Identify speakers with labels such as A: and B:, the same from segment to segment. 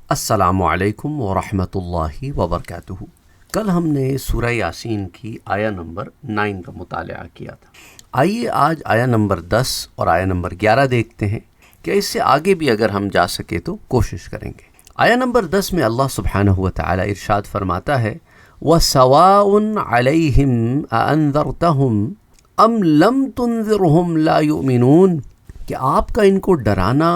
A: السلام علیکم ورحمۃ اللہ وبرکاتہ۔ کل ہم نے سورہ یاسین کی آیہ نمبر 9 کا مطالعہ کیا تھا۔ آئیے آج آیہ نمبر 10 اور آیہ نمبر 11 دیکھتے ہیں کہ اس سے آگے بھی اگر ہم جا سکے تو کوشش کریں گے۔ آیہ نمبر 10 میں اللہ سبحانہ و تعالی ارشاد فرماتا ہے وَسَوَاءٌ عَلَيْهِمْ أَأَنذَرْتَهُمْ أَمْ لَمْ تُنذِرْهُمْ لَا يُؤْمِنُونَ کہ آپ کا ان کو ڈرانا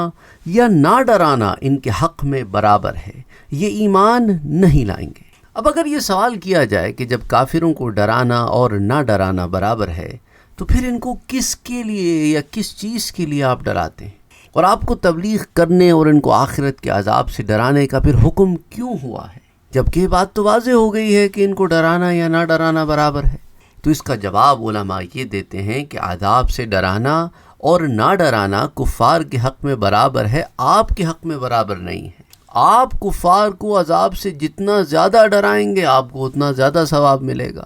A: یا نہ ڈرانا ان کے حق میں برابر ہے، یہ ایمان نہیں لائیں گے۔ اب اگر یہ سوال کیا جائے کہ جب کافروں کو ڈرانا اور نہ ڈرانا برابر ہے تو پھر ان کو کس کے لیے یا کس چیز کے لیے آپ ڈراتے ہیں، اور آپ کو تبلیغ کرنے اور ان کو آخرت کے عذاب سے ڈرانے کا پھر حکم کیوں ہوا ہے، جبکہ یہ بات تو واضح ہو گئی ہے کہ ان کو ڈرانا یا نہ ڈرانا برابر ہے؟ تو اس کا جواب علماء یہ دیتے ہیں کہ عذاب سے ڈرانا اور نہ ڈرانا کفار کے حق میں برابر ہے، آپ کے حق میں برابر نہیں ہے۔ آپ کفار کو عذاب سے جتنا زیادہ ڈرائیں گے آپ کو اتنا زیادہ ثواب ملے گا،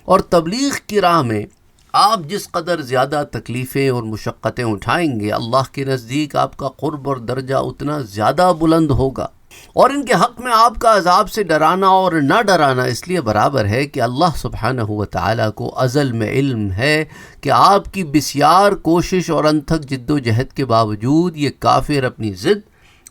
A: اور تبلیغ کی راہ میں آپ جس قدر زیادہ تکلیفیں اور مشقتیں اٹھائیں گے اللہ کے نزدیک آپ کا قرب اور درجہ اتنا زیادہ بلند ہوگا۔ اور ان کے حق میں آپ کا عذاب سے ڈرانا اور نہ ڈرانا اس لیے برابر ہے کہ اللہ سبحانہ و تعالیٰ کو ازل میں علم ہے کہ آپ کی بسیار کوشش اور انتھک جد و جہد کے باوجود یہ کافر اپنی ضد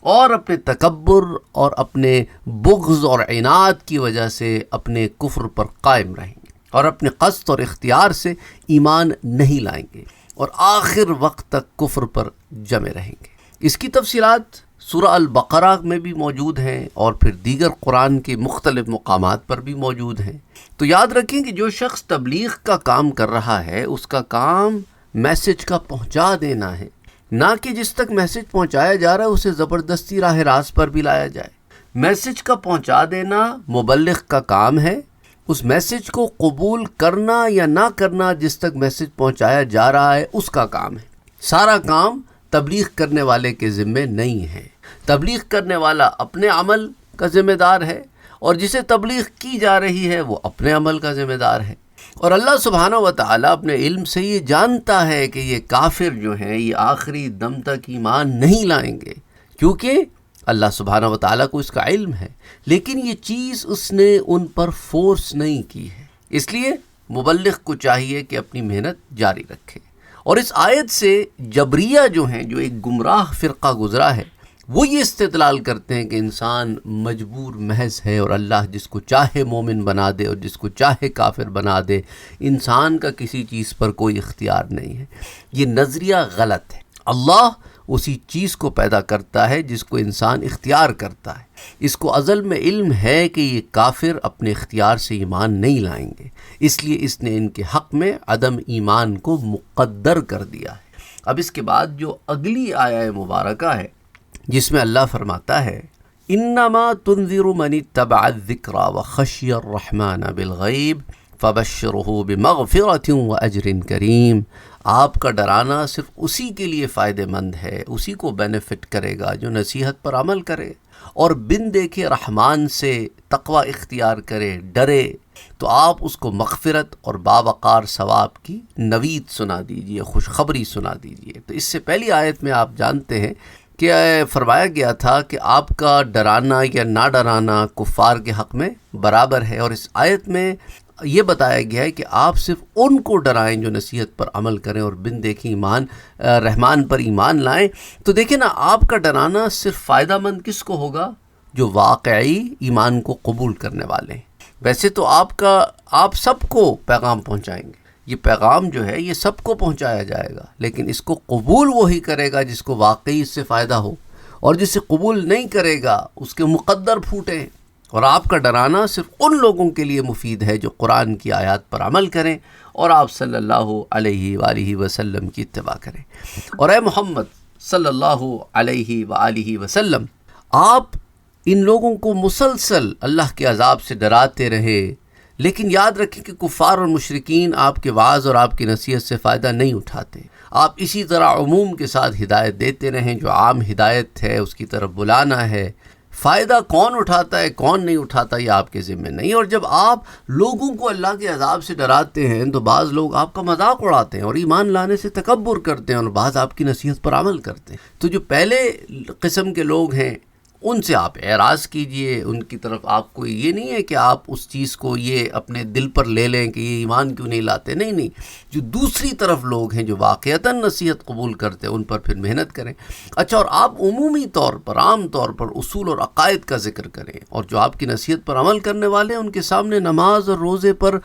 A: اور اپنے تکبر اور اپنے بغض اور عناد کی وجہ سے اپنے کفر پر قائم رہیں گے اور اپنے قصد اور اختیار سے ایمان نہیں لائیں گے اور آخر وقت تک کفر پر جمے رہیں گے۔ اس کی تفصیلات سورہ البقرہ میں بھی موجود ہیں اور پھر دیگر قرآن کے مختلف مقامات پر بھی موجود ہیں۔ تو یاد رکھیں کہ جو شخص تبلیغ کا کام کر رہا ہے اس کا کام میسج کا پہنچا دینا ہے، نہ کہ جس تک میسج پہنچایا جا رہا ہے اسے زبردستی راہ راست پر بھی لایا جائے۔ میسج کا پہنچا دینا مبلغ کا کام ہے، اس میسج کو قبول کرنا یا نہ کرنا جس تک میسج پہنچایا جا رہا ہے اس کا کام ہے۔ سارا کام تبلیغ کرنے والے کے ذمے نہیں ہے۔ تبلیغ کرنے والا اپنے عمل کا ذمہ دار ہے اور جسے تبلیغ کی جا رہی ہے وہ اپنے عمل کا ذمہ دار ہے۔ اور اللہ سبحانہ و تعالیٰ اپنے علم سے یہ جانتا ہے کہ یہ کافر جو ہیں یہ آخری دم تک ایمان نہیں لائیں گے، کیونکہ اللہ سبحانہ و تعالیٰ کو اس کا علم ہے، لیکن یہ چیز اس نے ان پر فورس نہیں کی ہے۔ اس لیے مبلغ کو چاہیے کہ اپنی محنت جاری رکھے۔ اور اس آیت سے جبریہ جو ہیں، جو ایک گمراہ فرقہ گزرا ہے، وہ یہ استدلال کرتے ہیں کہ انسان مجبور محض ہے اور اللہ جس کو چاہے مومن بنا دے اور جس کو چاہے کافر بنا دے، انسان کا کسی چیز پر کوئی اختیار نہیں ہے۔ یہ نظریہ غلط ہے۔ اللہ اسی چیز کو پیدا کرتا ہے جس کو انسان اختیار کرتا ہے۔ اس کو ازل میں علم ہے کہ یہ کافر اپنے اختیار سے ایمان نہیں لائیں گے، اس لیے اس نے ان کے حق میں عدم ایمان کو مقدر کر دیا ہے۔ اب اس کے بعد جو اگلی آیہ مبارکہ ہے جس میں اللہ فرماتا ہے انما تنذر من اتبع الذکر وخشی الرحمن بالغیب فبشرہ بمغفرۃ واجر کریم، آپ کا ڈرانا صرف اسی کے لیے فائدہ مند ہے، اسی کو بینیفٹ کرے گا جو نصیحت پر عمل کرے اور بن دیکھے رحمان سے تقوی اختیار کرے، ڈرے، تو آپ اس کو مغفرت اور باوقار ثواب کی نوید سنا دیجئے، خوشخبری سنا دیجئے۔ تو اس سے پہلی آیت میں آپ جانتے ہیں کہ فرمایا گیا تھا کہ آپ کا ڈرانا یا نہ ڈرانا کفار کے حق میں برابر ہے، اور اس آیت میں یہ بتایا گیا ہے کہ آپ صرف ان کو ڈرائیں جو نصیحت پر عمل کریں اور بن دیکھیں رحمان پر ایمان لائیں۔ تو دیکھیں نا، آپ کا ڈرانا صرف فائدہ مند کس کو ہوگا؟ جو واقعی ایمان کو قبول کرنے والے ہیں۔ ویسے تو آپ سب کو پیغام پہنچائیں گے، یہ پیغام جو ہے یہ سب کو پہنچایا جائے گا، لیکن اس کو قبول وہی کرے گا جس کو واقعی اس سے فائدہ ہو، اور جسے قبول نہیں کرے گا اس کے مقدر پھوٹے۔ اور آپ کا ڈرانا صرف ان لوگوں کے لیے مفید ہے جو قرآن کی آیات پر عمل کریں اور آپ صلی اللہ علیہ وآلہ وسلم کی اتباع کریں۔ اور اے محمد صلی اللہ علیہ وآلہ وسلم، آپ ان لوگوں کو مسلسل اللہ کے عذاب سے ڈراتے رہے، لیکن یاد رکھیں کہ کفار اور مشرکین آپ کے وعظ اور آپ کی نصیحت سے فائدہ نہیں اٹھاتے۔ آپ اسی طرح عموم کے ساتھ ہدایت دیتے رہیں، جو عام ہدایت ہے اس کی طرف بلانا ہے۔ فائدہ کون اٹھاتا ہے کون نہیں اٹھاتا یہ آپ کے ذمہ نہیں۔ اور جب آپ لوگوں کو اللہ کے عذاب سے ڈراتے ہیں تو بعض لوگ آپ کا مذاق اڑاتے ہیں اور ایمان لانے سے تکبر کرتے ہیں، اور بعض آپ کی نصیحت پر عمل کرتے ہیں۔ تو جو پہلے قسم کے لوگ ہیں ان سے آپ اعراض کیجئے، ان کی طرف آپ کو یہ نہیں ہے کہ آپ اس چیز کو یہ اپنے دل پر لے لیں کہ یہ ایمان کیوں نہیں لاتے، نہیں، جو دوسری طرف لوگ ہیں جو واقعتاً نصیحت قبول کرتے ہیں ان پر پھر محنت کریں۔ اچھا، اور آپ عمومی طور پر، عام طور پر اصول اور عقائد کا ذکر کریں، اور جو آپ کی نصیحت پر عمل کرنے والے ہیں ان کے سامنے نماز اور روزے پر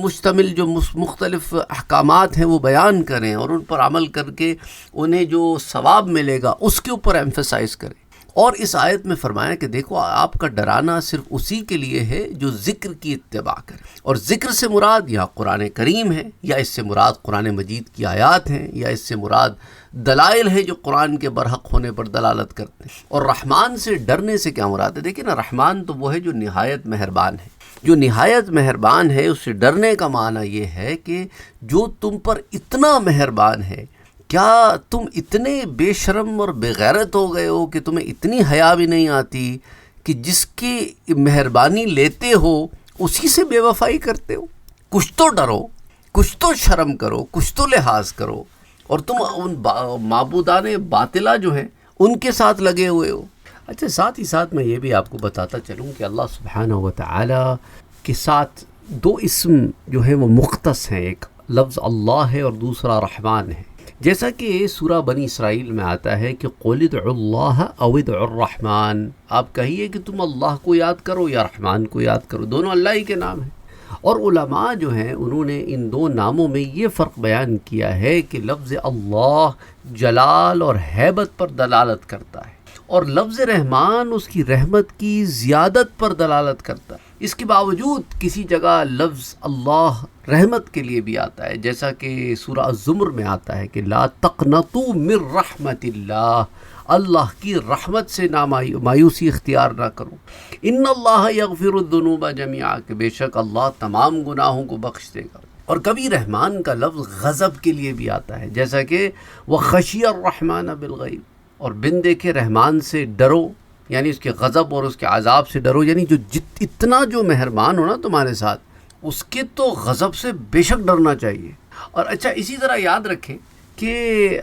A: مشتمل جو مختلف احکامات ہیں وہ بیان کریں، اور ان پر عمل کر کے انہیں جو ثواب ملے گا اس کے اوپر ایمفسائز کریں۔ اور اس آیت میں فرمایا کہ دیکھو، آپ کا ڈرانا صرف اسی کے لیے ہے جو ذکر کی اتباع کرے، اور ذکر سے مراد یہاں قرآن کریم ہے، یا اس سے مراد قرآن مجید کی آیات ہیں، یا اس سے مراد دلائل ہے جو قرآن کے برحق ہونے پر دلالت کرتے ہیں۔ اور رحمان سے ڈرنے سے کیا مراد ہے؟ دیکھیں نا، رحمان تو وہ ہے جو نہایت مہربان ہے، جو نہایت مہربان ہے، اس سے ڈرنے کا معنی یہ ہے کہ جو تم پر اتنا مہربان ہے، کیا تم اتنے بے شرم اور بے غیرت ہو گئے ہو کہ تمہیں اتنی حیا بھی نہیں آتی کہ جس کی مہربانی لیتے ہو اسی سے بے وفائی کرتے ہو؟ کچھ تو ڈرو، کچھ تو شرم کرو، کچھ تو لحاظ کرو، اور تم ان معبودان باطلہ جو ہیں ان کے ساتھ لگے ہوئے ہو۔ اچھا، ساتھ ہی ساتھ میں یہ بھی آپ کو بتاتا چلوں کہ اللہ سبحانہ و تعالی کے ساتھ دو اسم جو ہیں وہ مختص ہیں، ایک لفظ اللہ ہے اور دوسرا رحمان ہے۔ جیسا کہ سورہ بنی اسرائیل میں آتا ہے کہ قُلِ ادْعُوا اللَّهَ أَوِ ادْعُوا الرَّحْمَٰنَ، آپ کہیے کہ تم اللہ کو یاد کرو یا رحمان کو یاد کرو، دونوں اللہ ہی کے نام ہیں۔ اور علماء جو ہیں انہوں نے ان دو ناموں میں یہ فرق بیان کیا ہے کہ لفظ اللہ جلال اور ہیبت پر دلالت کرتا ہے، اور لفظ رحمان اس کی رحمت کی زیادت پر دلالت کرتا ہے۔ اس کے باوجود کسی جگہ لفظ اللہ رحمت کے لیے بھی آتا ہے، جیسا کہ سورہ الزمر میں آتا ہے کہ لا تقنطوا من رحمت اللہ، اللہ کی رحمت سے مایوسی اختیار نہ کرو۔ ان اللہ یغفر الذنوب جميعا، کہ بے شک اللہ تمام گناہوں کو بخش دے گا۔ اور کبھی رحمان کا لفظ غضب کے لیے بھی آتا ہے، جیسا کہ وخشی الرحمن بالغیب، اور بن دیکھے رحمان سے ڈرو، یعنی اس کے غضب اور اس کے عذاب سے ڈرو، یعنی جو اتنا جو مہربان ہو نا تمہارے ساتھ، اس کے تو غضب سے بے شک ڈرنا چاہیے۔ اور اچھا، اسی طرح یاد رکھیں کہ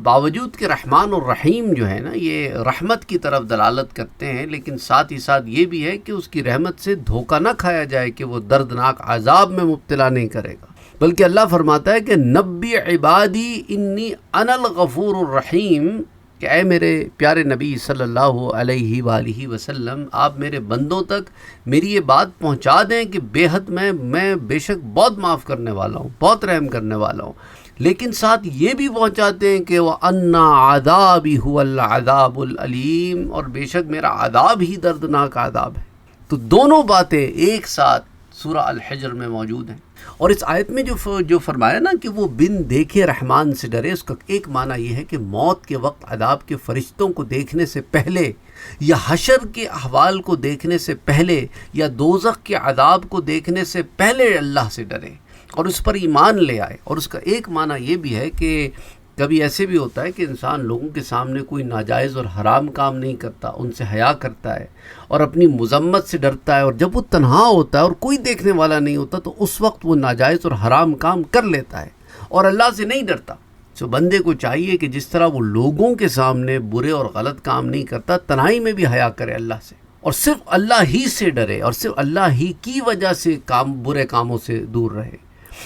A: باوجود کہ رحمان اور رحیم جو ہے نا یہ رحمت کی طرف دلالت کرتے ہیں، لیکن ساتھ ہی ساتھ یہ بھی ہے کہ اس کی رحمت سے دھوکہ نہ کھایا جائے کہ وہ دردناک عذاب میں مبتلا نہیں کرے گا، بلکہ اللہ فرماتا ہے کہ نبی عبادی انی انا الغفور الرحیم، کہ اے میرے پیارے نبی صلی اللہ علیہ وآلہ وسلم، آپ میرے بندوں تک میری یہ بات پہنچا دیں کہ بے حد میں بے شک بہت معاف کرنے والا ہوں، بہت رحم کرنے والا ہوں، لیکن ساتھ یہ بھی پہنچاتے ہیں کہ وَأَنَّ عَذَابِي هُوَ الْعَذَابُ الْأَلِيمُ، اور بے شک میرا عذاب ہی دردناک عذاب ہے۔ تو دونوں باتیں ایک ساتھ سورہ الحجر میں موجود ہیں۔ اور اس آیت میں جو فرمایا نا کہ وہ بن دیکھے رحمان سے ڈرے، اس کا ایک معنی یہ ہے کہ موت کے وقت عذاب کے فرشتوں کو دیکھنے سے پہلے، یا حشر کے احوال کو دیکھنے سے پہلے، یا دوزخ کے عذاب کو دیکھنے سے پہلے اللہ سے ڈرے اور اس پر ایمان لے آئے۔ اور اس کا ایک معنی یہ بھی ہے کہ کبھی ایسے بھی ہوتا ہے کہ انسان لوگوں کے سامنے کوئی ناجائز اور حرام کام نہیں کرتا، ان سے حیا کرتا ہے اور اپنی مذمت سے ڈرتا ہے، اور جب وہ تنہا ہوتا ہے اور کوئی دیکھنے والا نہیں ہوتا تو اس وقت وہ ناجائز اور حرام کام کر لیتا ہے اور اللہ سے نہیں ڈرتا۔ تو بندے کو چاہیے کہ جس طرح وہ لوگوں کے سامنے برے اور غلط کام نہیں کرتا، تنہائی میں بھی حیا کرے اللہ سے، اور صرف اللہ ہی سے ڈرے، اور صرف اللہ ہی کی وجہ سے برے کاموں سے دور رہے۔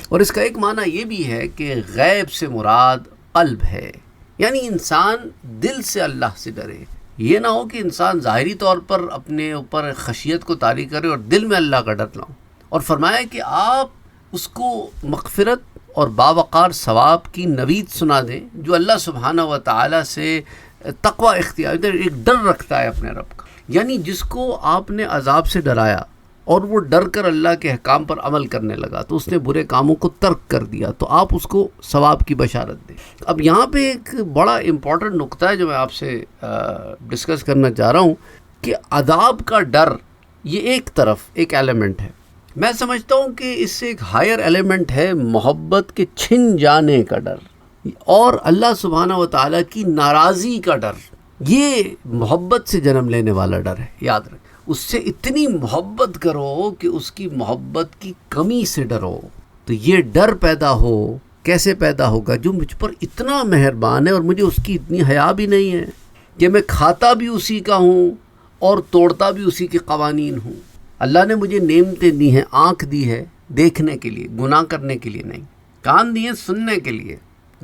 A: اور اس کا ایک معنی یہ بھی ہے کہ غیب سے مراد قلب ہے، یعنی انسان دل سے اللہ سے ڈرے۔ یہ نہ ہو کہ انسان ظاہری طور پر اپنے اوپر خشیت کو طاری کرے اور دل میں اللہ کا ڈر نہ ہو۔ اور فرمایا کہ آپ اس کو مغفرت اور باوقار ثواب کی نوید سنا دیں، جو اللہ سبحانہ و تعالی سے تقوی اختیار، ایک ڈر رکھتا ہے اپنے رب کا، یعنی جس کو آپ نے عذاب سے ڈرایا اور وہ ڈر کر اللہ کے احکام پر عمل کرنے لگا تو اس نے برے کاموں کو ترک کر دیا، تو آپ اس کو ثواب کی بشارت دیں۔ اب یہاں پہ ایک بڑا امپورٹنٹ نقطہ ہے جو میں آپ سے ڈسکس کرنا چاہ رہا ہوں کہ عذاب کا ڈر یہ ایک طرف ایک ایلیمنٹ ہے، میں سمجھتا ہوں کہ اس سے ایک ہائر ایلیمنٹ ہے محبت کے چھن جانے کا ڈر، اور اللہ سبحانہ و تعالیٰ کی ناراضی کا ڈر۔ یہ محبت سے جنم لینے والا ڈر ہے، یاد رکھ، اس سے اتنی محبت کرو کہ اس کی محبت کی کمی سے ڈرو۔ تو یہ ڈر پیدا ہو، کیسے پیدا ہوگا؟ جو مجھ پر اتنا مہربان ہے اور مجھے اس کی اتنی حیا بھی نہیں ہے، کہ میں کھاتا بھی اسی کا ہوں اور توڑتا بھی اسی کے قوانین ہوں۔ اللہ نے مجھے نعمتیں دی ہیں، آنکھ دی ہے دیکھنے کے لیے، گناہ کرنے کے لیے نہیں، کان دیے سننے کے لیے،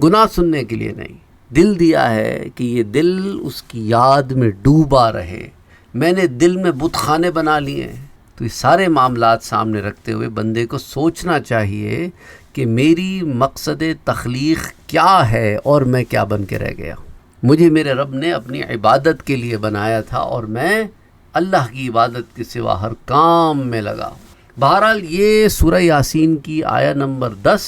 A: گناہ سننے کے لیے نہیں، دل دیا ہے کہ یہ دل اس کی یاد میں ڈوبا رہے، میں نے دل میں بت خانے بنا لیے ہیں۔ تو یہ سارے معاملات سامنے رکھتے ہوئے بندے کو سوچنا چاہیے کہ میری مقصد تخلیق کیا ہے اور میں کیا بن کے رہ گیا۔ مجھے میرے رب نے اپنی عبادت کے لیے بنایا تھا اور میں اللہ کی عبادت کے سوا ہر کام میں لگا۔ بہرحال یہ سورہ یاسین کی آیہ نمبر 10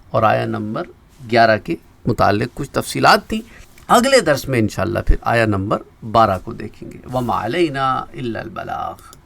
A: اور آیہ نمبر 11 کے متعلق کچھ تفصیلات تھیں۔ اگلے درس میں انشاءاللہ پھر آیہ نمبر 12 کو دیکھیں گے۔ وَمَا عَلَيْنَا إِلَّا الْبَلَاغُ۔